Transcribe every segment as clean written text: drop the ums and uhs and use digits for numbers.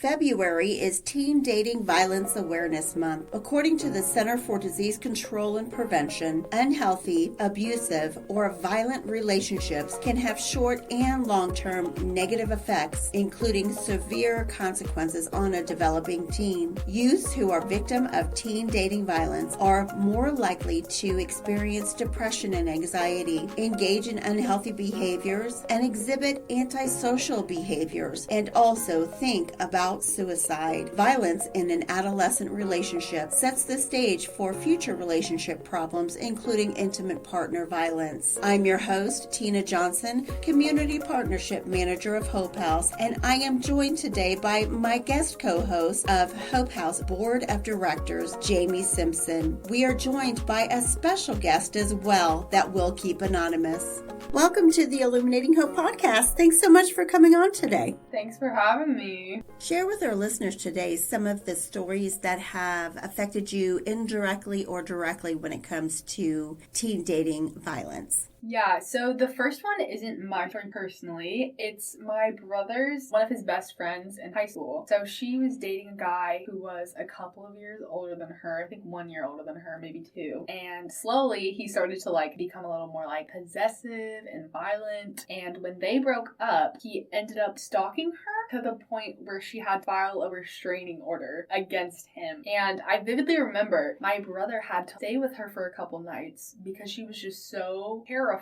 February is Teen Dating Violence Awareness Month. According to the Center for Disease Control and Prevention, unhealthy, abusive, or violent relationships can have short and long-term negative effects, including severe consequences on a developing teen. Youths who are victim of teen dating violence are more likely to experience depression and anxiety, engage in unhealthy behaviors, and exhibit antisocial behaviors, and also think about suicide. Violence in an adolescent relationship sets the stage for future relationship problems, including intimate partner violence. I'm your host, Tina Johnson, Community Partnership Manager of Hope House, and I am joined today by my guest co-host of Hope House Board of Directors, Jamie Simpson. We are joined by a special guest as well that will keep anonymous. Welcome to the Illuminating Hope podcast. Thanks so much for coming on today. Thanks for having me. Share with our listeners today some of the stories that have affected you indirectly or directly when it comes to teen dating violence. Yeah, so the first one isn't my story personally. It's my brother's, one of his best friends in high school. So she was dating a guy who was a couple of years older than her. I think 1 year older than her, maybe 2. And slowly he started to become a little more possessive and violent. And when they broke up, he ended up stalking her to the point where she had to file a restraining order against him. And I vividly remember my brother had to stay with her for a couple nights because she was just so terrified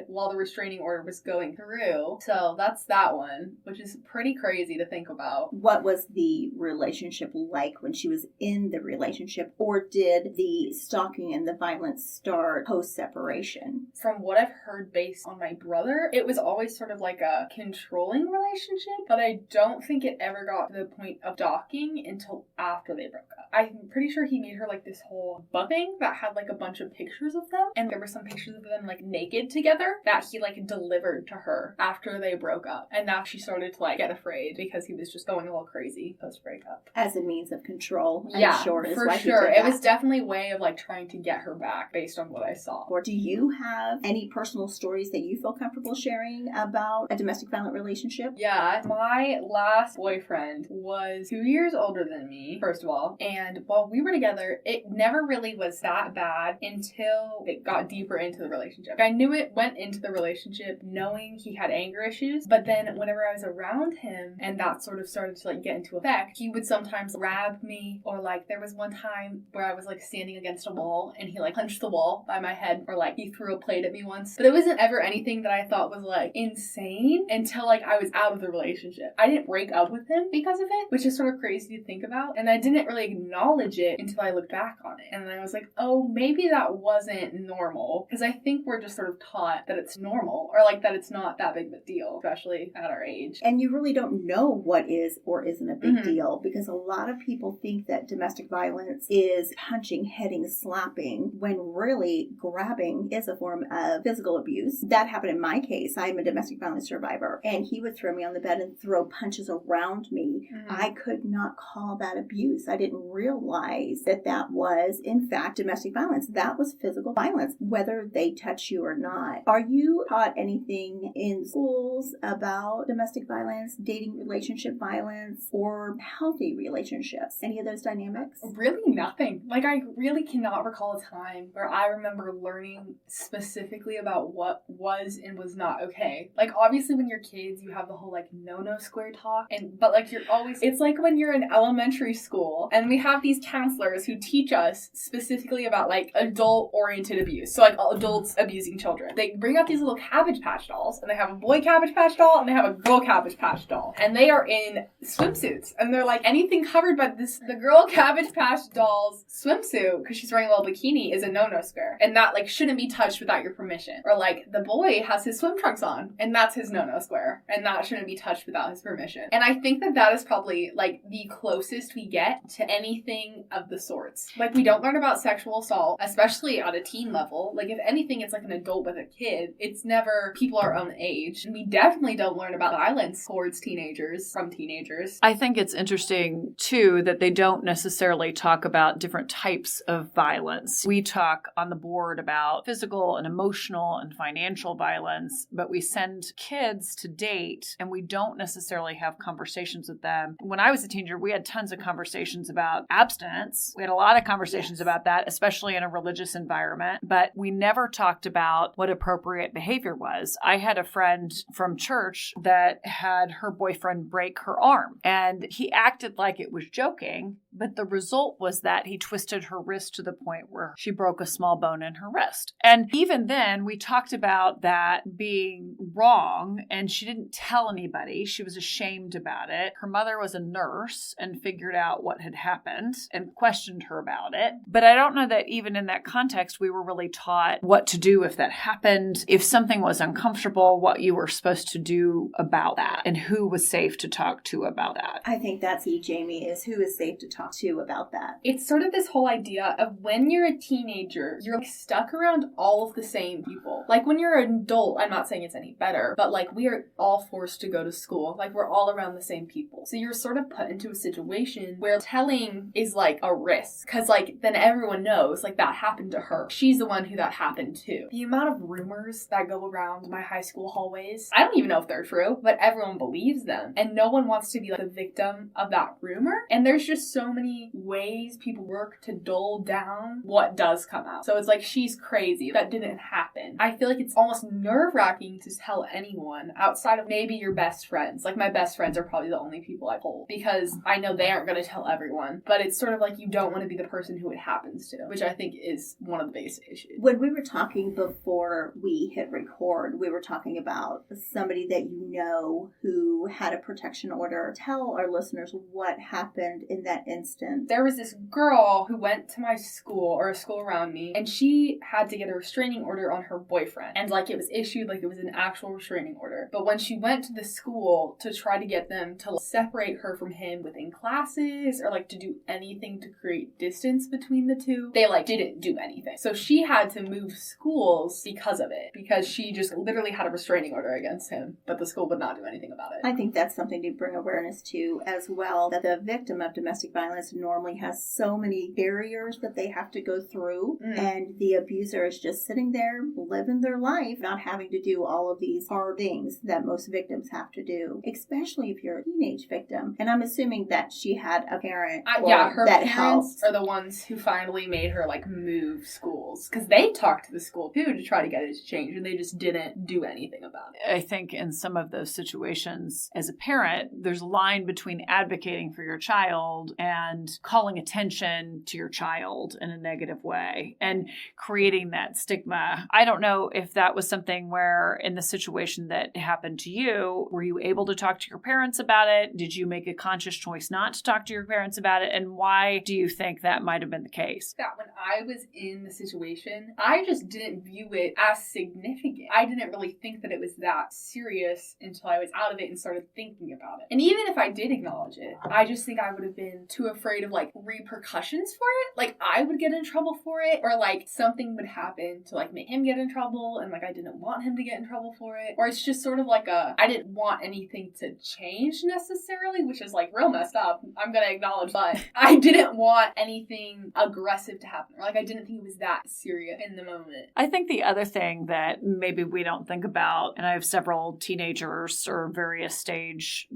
while the restraining order was going through. So that's that one, which is pretty crazy to think about. What was the relationship like when she was in the relationship, or did the stalking and the violence start post-separation? From what I've heard based on my brother, it was always sort of like a controlling relationship, but I don't think it ever got to the point of stalking until after they broke up. I'm pretty sure he made her this whole book thing that had a bunch of pictures of them, and there were some pictures of them naked together that he delivered to her after they broke up. And now she started to get afraid because he was just going a little crazy post breakup. As a means of control, I'm yeah, sure. For sure. It was definitely a way of trying to get her back based on what I saw. Or do you have any personal stories that you feel comfortable sharing about a domestic violent relationship? Yeah, my last boyfriend was 2 years older than me, first of all. And while we were together, it never really was that bad until it got deeper into the relationship. I knew it went into the relationship knowing he had anger issues, but then whenever I was around him and that sort of started to get into effect, he would sometimes grab me, or there was one time where I was standing against a wall and he punched the wall by my head, or he threw a plate at me once. But it wasn't ever anything that I thought was insane until I was out of the relationship. I didn't break up with him because of it, which is sort of crazy to think about, and I didn't really acknowledge it until I looked back on it. And then I was oh, maybe that wasn't normal, because I think we're just sort of taught that it's normal, or that it's not that big of a deal, especially at our age. And you really don't know what is or isn't a big deal, because a lot of people think that domestic violence is punching, hitting, slapping, when really grabbing is a form of physical abuse. That happened in my case. I'm a domestic violence survivor, and he would throw me on the bed and throw punches around me. I could not call that abuse. I didn't realize that that was, in fact, domestic violence. That was physical violence, whether they touch you or not. Are you taught anything in schools about domestic violence, dating relationship violence, or healthy relationships? Any of those dynamics? Really nothing. I really cannot recall a time where I remember learning specifically about what was and was not okay. Obviously when you're kids, you have the whole no square talk, but you're always, it's when you're in elementary school and we have these counselors who teach us specifically about adult oriented abuse. So adults abusing children. They bring out these little Cabbage Patch dolls, and they have a boy Cabbage Patch doll and they have a girl Cabbage Patch doll, and they are in swimsuits, and they're anything covered by the girl Cabbage Patch doll's swimsuit, because she's wearing a little bikini, is a no square, and that shouldn't be touched without your permission. Or the boy has his swim trunks on, and that's his no square, and that shouldn't be touched without his permission. And I think that is probably the closest we get to anything of the sorts. We don't learn about sexual assault, especially at a teen level. If anything, it's an adult adult with a kid. It's never people our own age. And we definitely don't learn about violence towards teenagers from teenagers. I think it's interesting, too, that they don't necessarily talk about different types of violence. We talk on the board about physical and emotional and financial violence, but we send kids to date and we don't necessarily have conversations with them. When I was a teenager, we had tons of conversations about abstinence. We had a lot of conversations about that, especially in a religious environment, but we never talked about what appropriate behavior was. I had a friend from church that had her boyfriend break her arm, and he acted like it was joking, but the result was that he twisted her wrist to the point where she broke a small bone in her wrist. And even then, we talked about that being wrong, and she didn't tell anybody. She was ashamed about it. Her mother was a nurse and figured out what had happened and questioned her about it. But I don't know that even in that context, we were really taught what to do if that happened, if something was uncomfortable, what you were supposed to do about that, and who was safe to talk to about that. I think that's key, Jamie, is who is safe to talk to about that. It's sort of this whole idea of when you're a teenager, you're stuck around all of the same people. Like when you're an adult, I'm not saying it's any better, but like we are all forced to go to school. Like we're all around the same people. So you're sort of put into a situation where telling is like a risk. Cause like then everyone knows like that happened to her. She's the one who that happened to. The amount of rumors that go around my high school hallways, I don't even know if they're true, but everyone believes them. And no one wants to be like the victim of that rumor. And there's just so many ways people work to dull down what does come out. So it's like, she's crazy. That didn't happen. I feel like it's almost nerve-wracking to tell anyone outside of maybe your best friends. Like my best friends are probably the only people I hold because I know they aren't going to tell everyone. But it's sort of like you don't want to be the person who it happens to, which I think is one of the basic issues. When we were talking before we hit record, we were talking about somebody that you know who had a protection order. Tell our listeners what happened in that instance. There was this girl who went to my school or a school around me, and she had to get a restraining order on her boyfriend. And like it was issued like it was an actual restraining order. But when she went to the school to try to get them to separate her from him within classes or like to do anything to create distance between the two, they like didn't do anything. So she had to move schools because of it, because she just literally had a restraining order against him, but the school would not do anything about it. I think that's something to bring awareness to as well, that the victim of domestic violence normally has so many barriers that they have to go through, and the abuser is just sitting there living their life, not having to do all of these hard things that most victims have to do, especially if you're a teenage victim. And I'm assuming that she had a parent her that parents helped. are the ones who finally made her like move schools, because they talked to the school too to try to get it to change, and they just didn't do anything about it. I think in some of those situations, as a parent, there's a line between advocating for your child and calling attention to your child in a negative way and creating that stigma. I don't know if that was something where in the situation that happened to you, were you able to talk to your parents about it? Did you make a conscious choice not to talk to your parents about it? And why do you think that might have been the case? That when I was in the situation, I just didn't view it as significant. I didn't really think that it was that serious until I was out of it and started thinking about it. And even if I did acknowledge it, I just think I would have been too afraid of like repercussions for it. Like I would get in trouble for it, or like something would happen to like make him get in trouble, and like I didn't want him to get in trouble for it. Or it's just sort of like I didn't want anything to change necessarily, which is like real messed up, I'm gonna acknowledge, but I didn't want anything aggressive to happen, or like I didn't think it was that serious in the moment. I think the other thing that maybe we don't think about, and I have several teenagers or various stage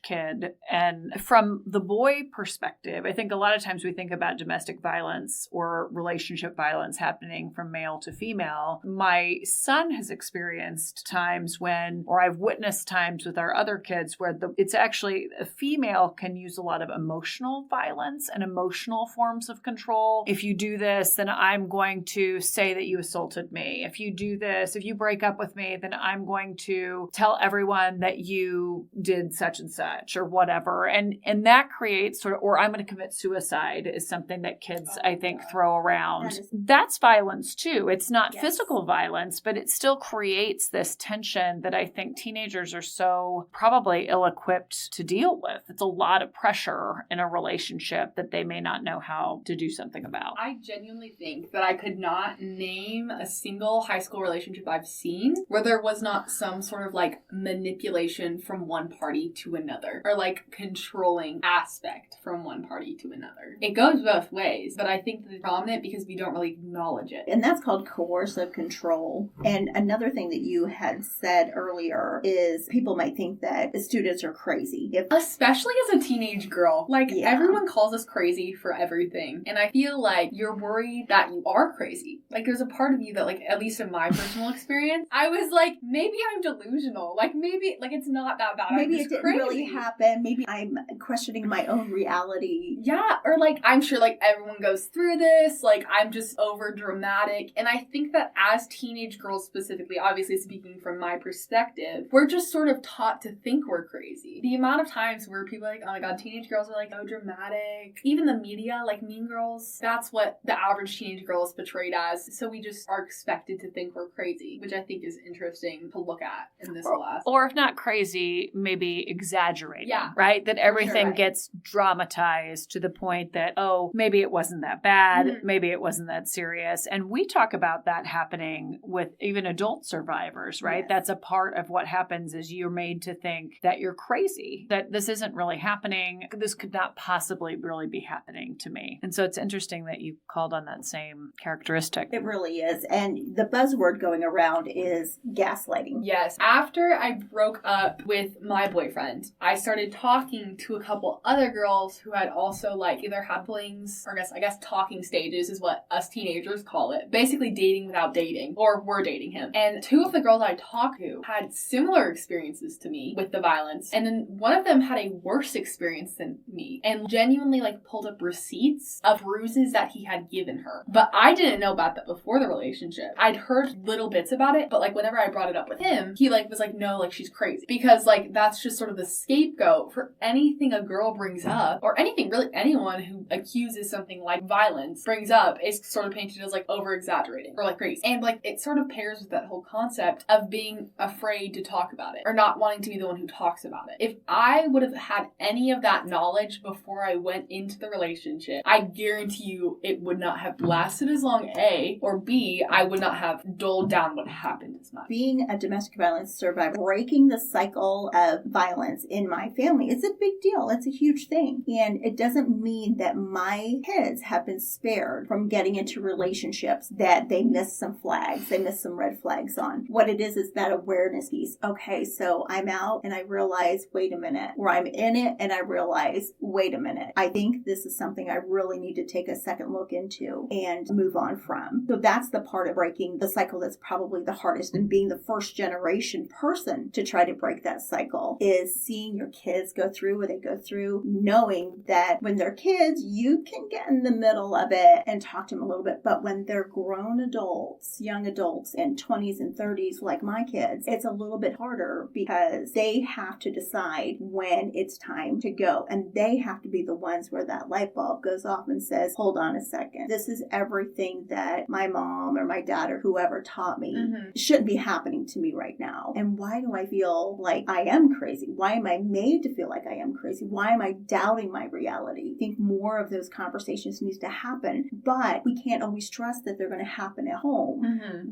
kid, and from the boy perspective, I think a lot of times we think about domestic violence or relationship violence happening from male to female. My son has experienced times when, or I've witnessed times with our other kids where it's actually a female can use a lot of emotional violence and emotional forms of control. If you do this, then I'm going to say that you assaulted me. If you do this, if you break up with me, then I'm going to tell everyone that you did such and such or whatever. And that creates sort of, or I'm going to commit suicide is something that kids, I think, throw around. That's violence too. It's not physical violence, but it still creates this tension that I think teenagers are so probably ill-equipped to deal with. It's a lot of pressure in a relationship that they may not know how to do something about. I genuinely think that that I could not name a single high school relationship I've seen where there was not some sort of like manipulation from one party to another, or like controlling aspect from one party to another. It goes both ways, but I think that it's prominent because we don't really acknowledge it. And that's called coercive control. And another thing that you had said earlier is people might think that students are crazy. Especially as a teenage girl. Like, Yeah. everyone calls us crazy for everything. And I feel like you're worried that you are crazy. Like, there's a part of you that, like, at least in my personal experience, I was like, maybe I'm delusional. Like, maybe, like, it's not that bad. Maybe I'm it just didn't crazy. really happen. Maybe I'm questioning my own reality. Yeah, or like, I'm sure like everyone goes through this, like I'm just over dramatic. And I think that as teenage girls specifically, obviously speaking from my perspective, we're just sort of taught to think we're crazy. The amount of times where people are like, oh my god, teenage girls are like so dramatic. Even the media, like Mean Girls, that's what the average teenage girl is portrayed as. So we just are expected to think we're crazy, which I think is interesting to look at in this class. Or if not crazy, maybe exaggerating. Yeah. Right? That everything right. gets dramatized to the point that, oh, maybe it wasn't that bad. Mm-hmm. Maybe it wasn't that serious. And we talk about that happening with even adult survivors, right? Yes. That's a part of what happens is you're made to think that you're crazy, that this isn't really happening. This could not possibly really be happening to me. And so it's interesting that you called on that same characteristic. It really is. And the buzzword going around is gaslighting. Yes. After I broke up with my boyfriend, I started talking to a couple other girls who had also like either had flings, or I guess talking stages is what us teenagers call it. Basically dating without dating, or were dating him. And two of the girls I talked to had similar experiences to me with the violence. And then one of them had a worse experience than me and genuinely like pulled up receipts of bruises that he had given her. But I didn't know about that before the relationship. I'd heard little bits about it, but like whenever I brought it up with him, he like was like, no, like she's crazy. Because like that's just sort of the scapegoat for anything a girl brings up, or anything really anyone who accuses something like violence brings up is sort of painted as like over exaggerating or like crazy. And like it sort of pairs with that whole concept of being afraid to talk about it or not wanting to be the one who talks about it. If I would have had any of that knowledge before I went into the relationship, I guarantee you it would not have lasted as long, A, or B, I would not have doled down what happened as much. Being a domestic violence survivor, breaking the cycle of violence in my family, it's a big deal. It's a huge thing. And it doesn't mean that my kids have been spared from getting into relationships that they missed some flags, they missed some red flags on. What it is that awareness piece. Okay, so I'm out and I realize, wait a minute. Or I'm in it and I realize, wait a minute. I think this is something I really need to take a second look into and move on from. So that's the part of breaking the cycle that's probably the hardest, and being the first generation person to try to break that cycle is seeing your kids go through what they go through, knowing that when they're kids, you can get in the middle of it and talk to them a little bit. But when they're grown adults, young adults in 20s and 30s, like my kids, it's a little bit harder because they have to decide when it's time to go. And they have to be the ones where that light bulb goes off and says, hold on a second. This is everything that my mom or my dad or whoever taught me shouldn't be happening to me right now. And why do I feel like I am crazy? Why am I made to feel like I am crazy? Why am I doubting my reality? I think more of those conversations needs to happen, but we can't always trust that they're going to happen at home.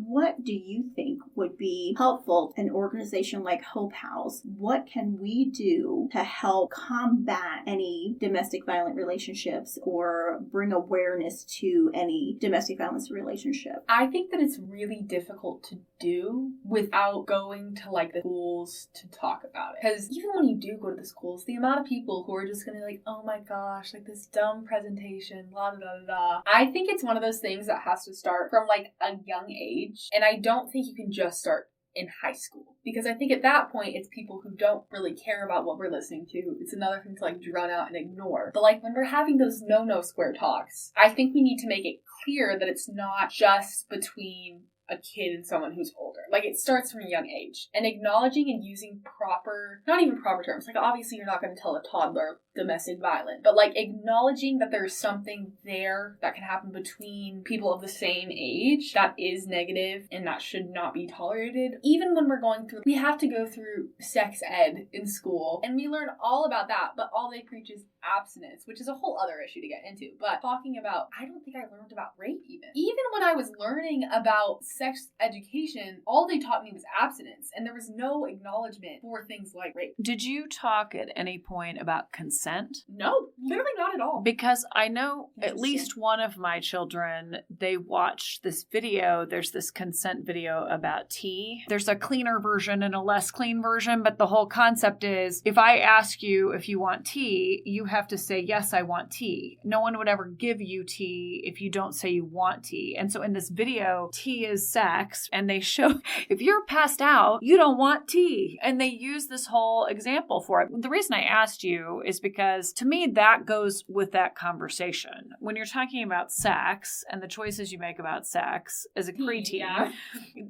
What do you think would be helpful? An organization like Hope House, what can we do to help combat any domestic violent relationships or bring awareness to any domestic violence relationship? I think that it's really difficult to do without going to like the schools to talk about it. Because even when you do go to the schools, the amount of people who are just going to be like, oh my gosh, like this dumb presentation, blah, blah, blah, blah. I think it's one of those things that has to start from like a young age. And I don't think you can just start in high school, because I think at that point it's people who don't really care about what we're listening to. It's another thing to like drown out and ignore. But like when we're having those no square talks, I think we need to make it clear that it's not just between a kid and someone who's older. Like it starts from a young age, and acknowledging and using proper, not even proper terms. Like obviously you're not going to tell a toddler domestic violence. But like acknowledging that there's something there that can happen between people of the same age that is negative and that should not be tolerated. Even when we have to go through sex ed in school and we learn all about that, but all they preach is abstinence, which is a whole other issue to get into. But talking about, I don't think I learned about rape even. Even when I was learning about sex education, all they taught me was abstinence, and there was no acknowledgement for things like rape. Did you talk at any point about consent? No, literally not at all. Because I know at least one of my children, they watched this video. There's this consent video about tea. There's a cleaner version and a less clean version, but the whole concept is if I ask you if you want tea, you have to say, yes, I want tea. No one would ever give you tea if you don't say you want tea. And so in this video, tea is sex, and they show if you're passed out, you don't want tea. And they use this whole example for it. The reason I asked you is because to me, that goes with that conversation. When you're talking about sex and the choices you make about sex as a preteen,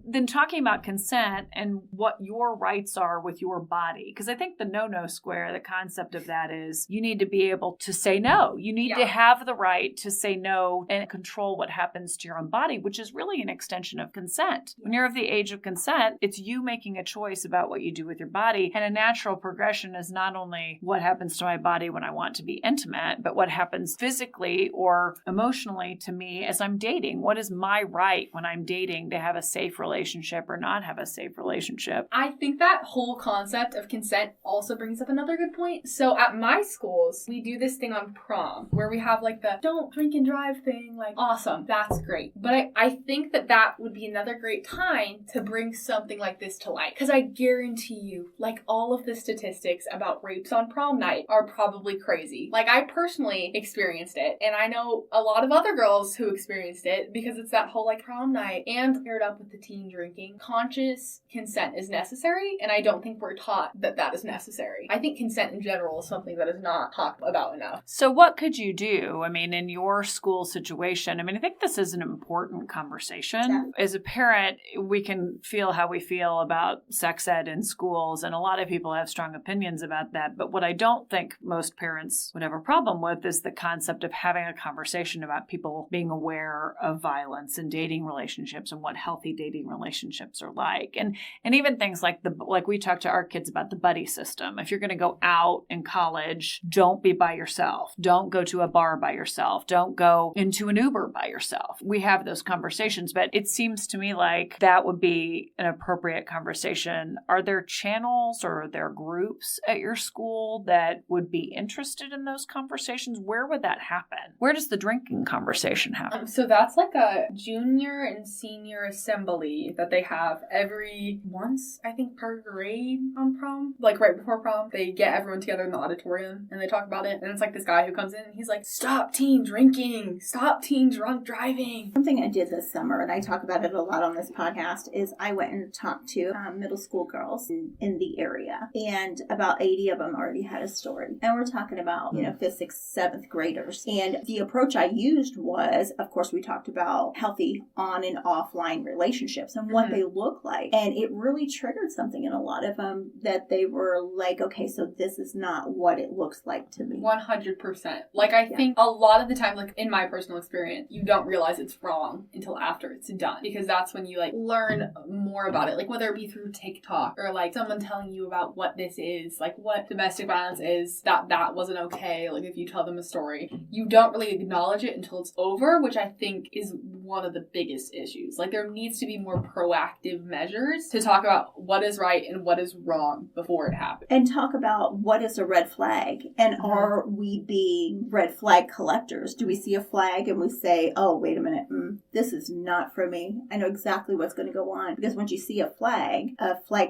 then talking about consent and what your rights are with your body. Because I think the no-no square, the concept of that is you need to be able to say no. You need to have the right to say no and control what happens to your own body, which is really an extension of consent. When you're of the age of consent, it's you making a choice about what you do with your body. And a natural progression is not only what happens to my body when I want to be intimate, but what happens physically or emotionally to me as I'm dating. What is my right when I'm dating to have a safe relationship or not have a safe relationship? I think that whole concept of consent also brings up another good point. So at my schools, we do this thing on prom where we have like the don't drink and drive thing. Like, awesome. That's great. But I think that would be another great time to bring something like this to light. Because I guarantee you, like, all of the statistics about rapes on prom night are probably crazy. Like, I personally experienced it. And I know a lot of other girls who experienced it because it's that whole like prom night and paired up with the teen drinking. Conscious consent is necessary. And I don't think we're taught that is necessary. I think consent in general is something that is not talked about enough. So what could you do? I mean, in your school situation, I mean, I think this is an important conversation. Yeah. As a parent, we can feel how we feel about sex ed in schools, and a lot of people have strong opinions about that. But what I don't think most parents would have a problem with is the concept of having a conversation about people being aware of violence in dating relationships and what healthy dating relationships are like. And even things like we talk to our kids about the buddy system. If you're going to go out in college, don't be by yourself. Don't go to a bar by yourself. Don't go into an Uber by yourself. We have those conversations, but it seems to me like that would be an appropriate conversation. Are there channels or are there groups at your school that would be interested in those conversations? Where would that happen? Where does the drinking conversation happen? So that's like a junior and senior assembly that they have every once, I think, per grade on prom. Like right before prom, they get everyone together in the auditorium and they talk about it. And it's like this guy who comes in and he's like, stop teen drinking, stop teen drunk driving. Something I did this summer, and I talk about it a lot on this podcast, is I went and talked to middle school girls in the area, and about 80 of them already had a story. And we're talking about, 5th, 6th, 7th graders. And the approach I used was, of course, we talked about healthy on and offline relationships and what they look like. And it really triggered something in a lot of them that they were like, okay, so this is not what it looks like to me. 100%. Like, I think a lot of the time, like in my personal experience, you don't realize it's wrong until after it's done, because that's when you like learn more about it. Like whether it be through TikTok or like someone telling you about what this is, like what domestic violence is, that wasn't okay. Like if you tell them a story, you don't really acknowledge it until it's over, which I think is one of the biggest issues. Like there needs to be more proactive measures to talk about what is right and what is wrong before it happens. And talk about what is a red flag, and are we being red flag collectors? Do we see a flag and we say, oh, wait a minute, this is not for me. I know exactly what's going to go on. Because once you see a flag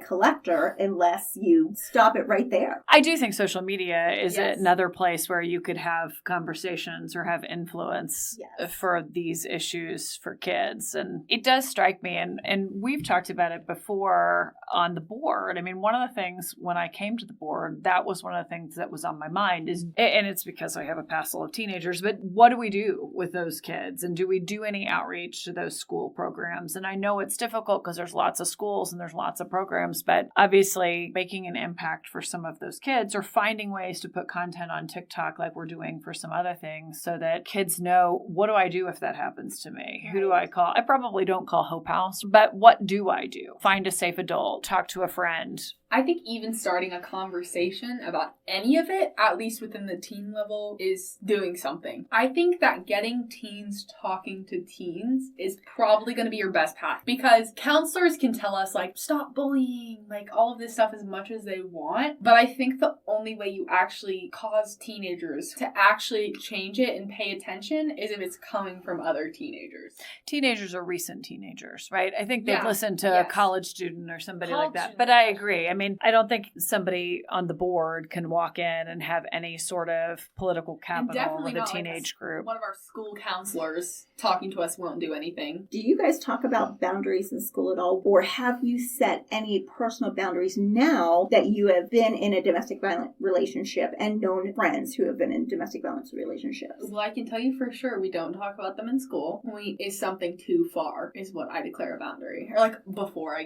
collector, unless you stop it right there. I do think social media is another place where you could have conversations or have influence for these issues boundaries for kids. And it does strike me, and we've talked about it before on the board. I mean, one of the things when I came to the board, that was one of the things that was on my mind is, and it's because I have a past full of teenagers, but what do we do with those kids? And do we do any outreach to those school programs? And I know it's difficult because there's lots of schools and there's lots of programs, but obviously making an impact for some of those kids or finding ways to put content on TikTok like we're doing for some other things so that kids know, what do I do if that happens to me? Who do I call? I probably don't call Hope House, but what do I do? Find a safe adult, talk to a friend. I think even starting a conversation about any of it, at least within the teen level, is doing something. I think that getting teens talking to teens is probably going to be your best path because counselors can tell us, like, stop bullying, like, all of this stuff as much as they want. But I think the only way you actually cause teenagers to actually change it and pay attention is if it's coming from other teenagers. Teenagers are recent teenagers, right? I think they've listened to a college student or somebody like that. But I agree. I mean, I don't think somebody on the board can walk in and have any sort of political capital with a teenage group. One of our school counselors talking to us won't do anything. Do you guys talk about boundaries in school at all? Or have you set any personal boundaries now that you have been in a domestic violence relationship and known friends who have been in domestic violence relationships? Well, I can tell you for sure we don't talk about them in school. Is something too far is what I declare a boundary. Or like before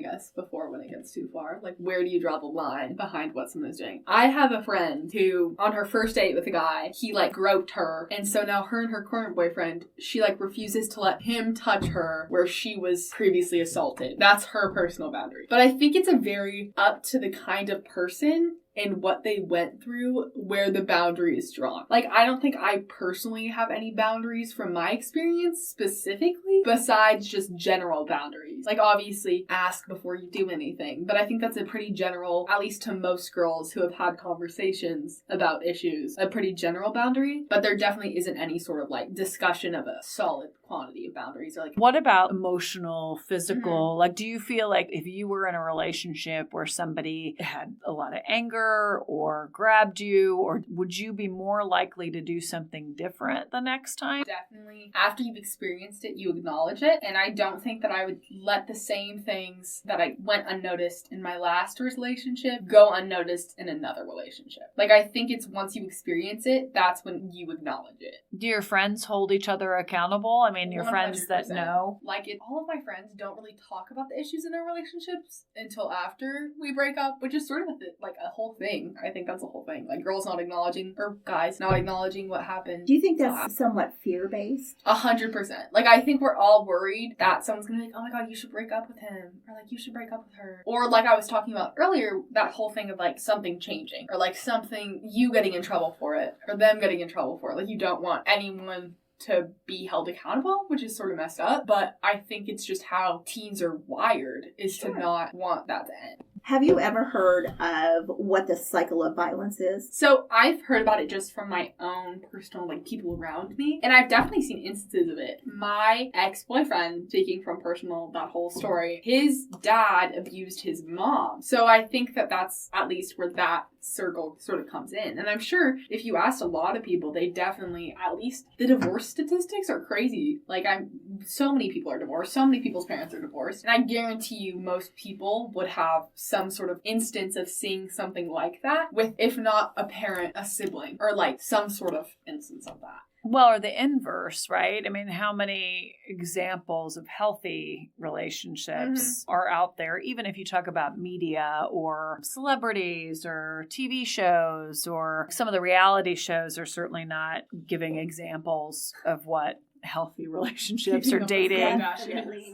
when it gets too far. Like, where do you draw the line behind what someone's doing? I have a friend who, on her first date with a guy, he like groped her. And so now her and her current boyfriend, she like refuses to let him touch her where she was previously assaulted. That's her personal boundary. But I think it's a very up to the kind of person and what they went through where the boundary is drawn. Like, I don't think I personally have any boundaries from my experience specifically, besides just general boundaries. Like, obviously, ask before you do anything. But I think that's a pretty general, at least to most girls who have had conversations about issues, a pretty general boundary. But there definitely isn't any sort of, like, discussion of a solid quantity of boundaries. Or like, what about emotional, physical? Mm-hmm. Like, do you feel like if you were in a relationship where somebody had a lot of anger or grabbed you, or would you be more likely to do something different the next time? Definitely. After you've experienced it, you acknowledge it. And I don't think that I would let the same things that I went unnoticed in my last relationship go unnoticed in another relationship. Like, I think it's once you experience it, that's when you acknowledge it. Do your friends hold each other accountable? I mean, your 100%. Friends that know? Like, all of my friends don't really talk about the issues in their relationships until after we break up, which is sort of a whole thing. I think that's a whole thing. Like, girls not acknowledging, or guys not acknowledging what happened. Do you think that's somewhat fear-based? 100%. Like, I think we're all worried that someone's gonna be like, oh my god, you should break up with him. Or like, you should break up with her. Or like I was talking about earlier, that whole thing of like something changing. Or like something, you getting in trouble for it. Or them getting in trouble for it. Like, you don't want anyone to be held accountable, which is sort of messed up. But I think it's just how teens are wired, is to not want that to end. Have you ever heard of what the cycle of violence is? So I've heard about it just from my own personal, like, people around me. And I've definitely seen instances of it. My ex-boyfriend, speaking from personal, that whole story, his dad abused his mom. So I think that that's at least where that circle sort of comes in. And I'm sure if you asked a lot of people, they definitely, at least the divorce statistics are crazy. Like, so many people are divorced. So many people's parents are divorced. And I guarantee you most people would have some sort of instance of seeing something like that with, if not a parent, a sibling, or like some sort of instance of that. Well, or the inverse, right? I mean, how many examples of healthy relationships are out there, even if you talk about media or celebrities or TV shows, or some of the reality shows are certainly not giving examples of what healthy relationships or dating.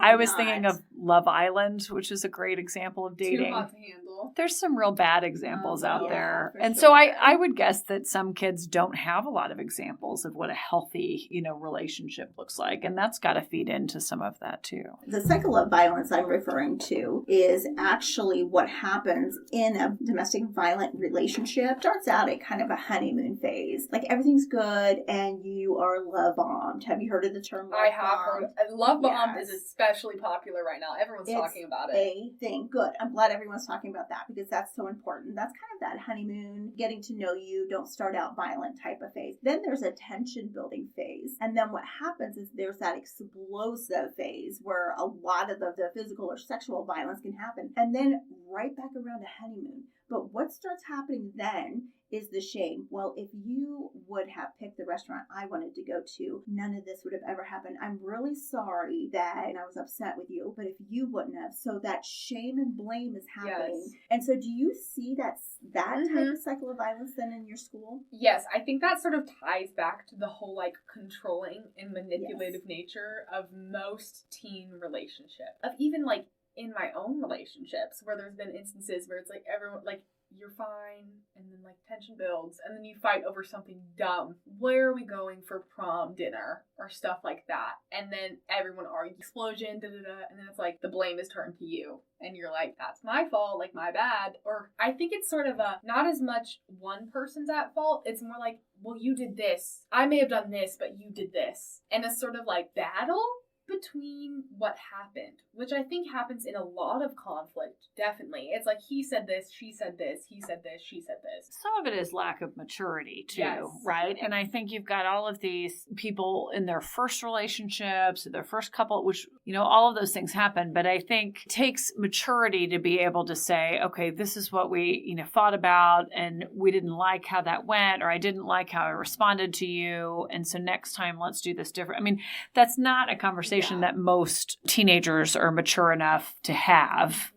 I was thinking of Love Island, which is a great example of dating. Too hot to handle. There's some real bad examples out there. And so I would guess that some kids don't have a lot of examples of what a healthy, relationship looks like. And that's got to feed into some of that too. The cycle of violence I'm referring to is actually what happens in a domestic violent relationship. It starts out at kind of a honeymoon phase. Like, everything's good and you are love bombed. Have you heard of the term love I have heard. Love bombed is especially popular right now. Everyone's talking about it. A thing. Good. I'm glad everyone's talking about that because that's so important. That's kind of that honeymoon, getting to know you, don't start out violent type of phase. Then there's a tension building phase. And then what happens is there's that explosive phase where a lot of the physical or sexual violence can happen. And then right back around to honeymoon. But what starts happening then is the shame. Well, if you would have picked the restaurant I wanted to go to, none of this would have ever happened. I'm really sorry that I was upset with you, but if you wouldn't have, so that shame and blame is happening. Yes. And so do you see that type of cycle of violence then in your school? Yes, I think that sort of ties back to the whole like controlling and manipulative nature of most teen relationships, of even like in my own relationships where there's been instances where it's like everyone like you're fine and then like tension builds and then you fight over something dumb. Where are we going for prom dinner or stuff like that? And then everyone argues, explosion, and then it's like the blame is turned to you and you're like, that's my fault, like my bad. Or I think it's sort of a not as much one person's at fault, it's more like, well, you did this, I may have done this, but you did this, and a sort of like battle between what happened, which I think happens in a lot of conflict, definitely. It's like he said this, she said this, he said this, she said this. Some of it is lack of maturity too, yes. Right? And I think you've got all of these people in their first relationships, their first couple, which, you know, all of those things happen. But I think it takes maturity to be able to say, okay, this is what we, you know, thought about and we didn't like how that went, or I didn't like how I responded to you. And so next time, let's do this different. I mean, that's not a conversation that most teenagers are mature enough to have.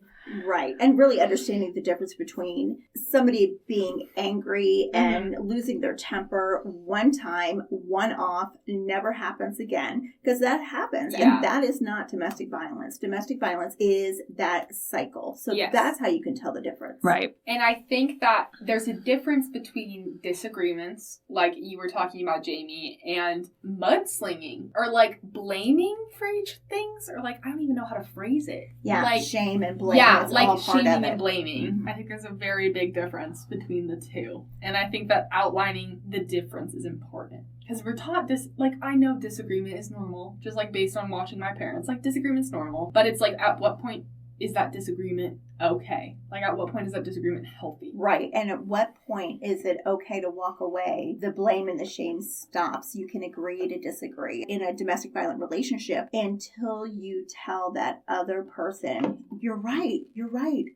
Right. And really understanding the difference between somebody being angry and losing their temper one time, one off, never happens again. Because that happens. Yeah. And that is not domestic violence. Domestic violence is that cycle. So that's how you can tell the difference. Right. And I think that there's a difference between disagreements, like you were talking about, Jamie, and mudslinging or like blaming for each things, or like, I don't even know how to phrase it. Yeah. Like shame and blame. Yeah. Like shaming and blaming. I think there's a very big difference between the two. And I think that outlining the difference is important. Because we're taught this, like, I know disagreement is normal, just like based on watching my parents. Like, disagreement's normal. But it's like, at what point is that disagreement okay? Like, at what point is that disagreement healthy? Right. And at what point is it okay to walk away? The blame and the shame stops. You can agree to disagree in a domestic violent relationship until you tell that other person, you're right.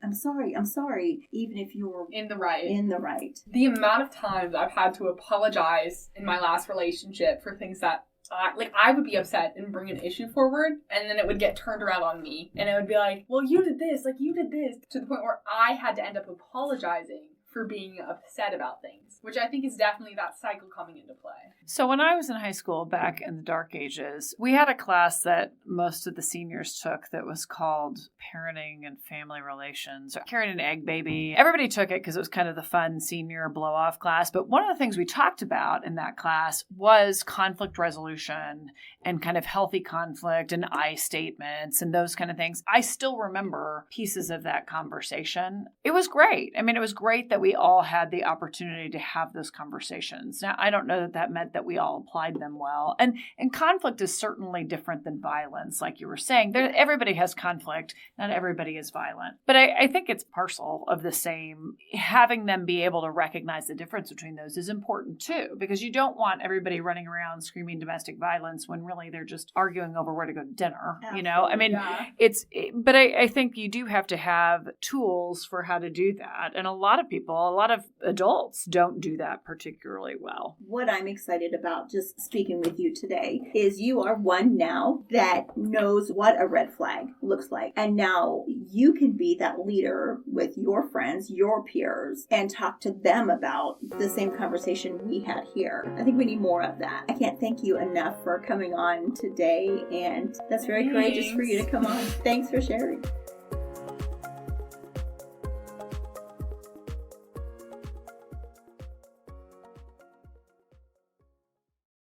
I'm sorry. Even if you're in the right. The amount of times I've had to apologize in my last relationship for things that I would be upset and bring an issue forward, and then it would get turned around on me, and it would be like, well, you did this, to the point where I had to end up apologizing for being upset about things, which I think is definitely that cycle coming into play. So when I was in high school back in the dark ages, we had a class that most of the seniors took that was called Parenting and Family Relations, or Carrying an Egg Baby. Everybody took it because it was kind of the fun senior blow-off class. But one of the things we talked about in that class was conflict resolution and kind of healthy conflict and I statements and those kind of things. I still remember pieces of that conversation. It was great. I mean, it was great that we all had the opportunity to have those conversations. Now, I don't know that that meant that we all applied them well. And conflict is certainly different than violence, like you were saying. Everybody has conflict. Not everybody is violent. But I think it's parcel of the same. Having them be able to recognize the difference between those is important too, because you don't want everybody running around screaming domestic violence when really they're just arguing over where to go to dinner. Absolutely. You know, I mean, but I think you do have to have tools for how to do that. And a lot of adults don't do that particularly well. What I'm excited about just speaking with you today is you are one now that knows what a red flag looks like. And now you can be that leader with your friends, your peers, and talk to them about the same conversation we had here. I think we need more of that. I can't thank you enough for coming on today, and that's very courageous for you to come on. Thanks for sharing.